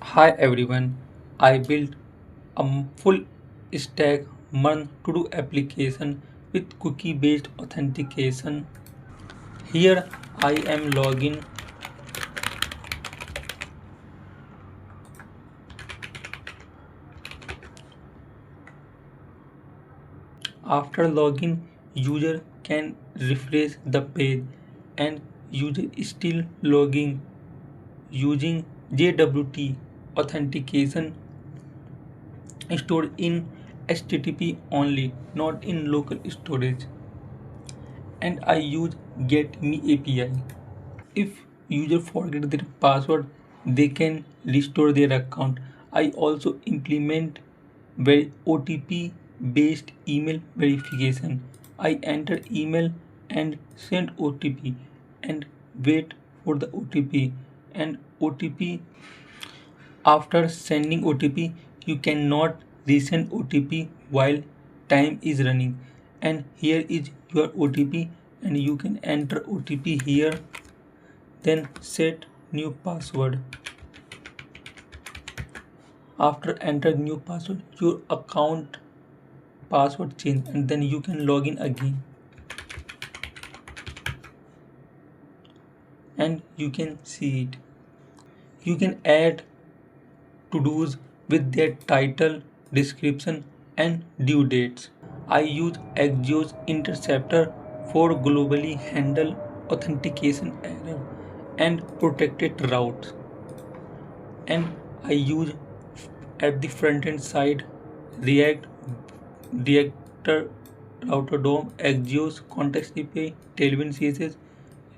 Hi everyone, I built a full stack MERN to do application with cookie based authentication. Here I am logging. After login, user can refresh the page and user is still logging using JWT authentication stored in HTTP only, not in local storage. And I use get me API. If user forget their password, they can restore their account. I also implement OTP based email verification. I enter email and send OTP and wait for the OTP. And OTP, after sending OTP, you cannot resend OTP while time is running. And here is your OTP, and you can enter OTP here, then set new password. After enter new password, your account password change, and then you can log in again, and you can see it. You can add to-dos with their title, description and due dates. I use Axios Interceptor for globally handle authentication error and protected routes. And I use at the front end side React, Reactor, Router DOM, Axios, Context API, Tailwind CSS,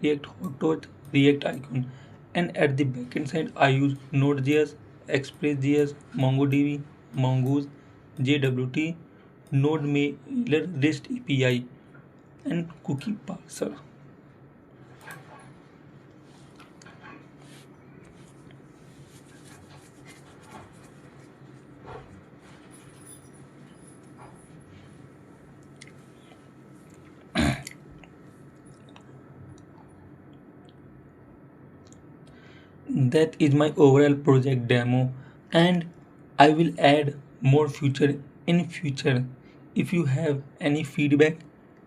React Hot, React Icon. And at the backend side, I use Node.js, Express.js, MongoDB, Mongoose, JWT, Node Mailer REST API, and cookie parser. That is my overall project demo, and I will add more feature in future. If you have any feedback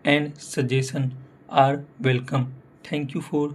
and suggestion are welcome. Thank you for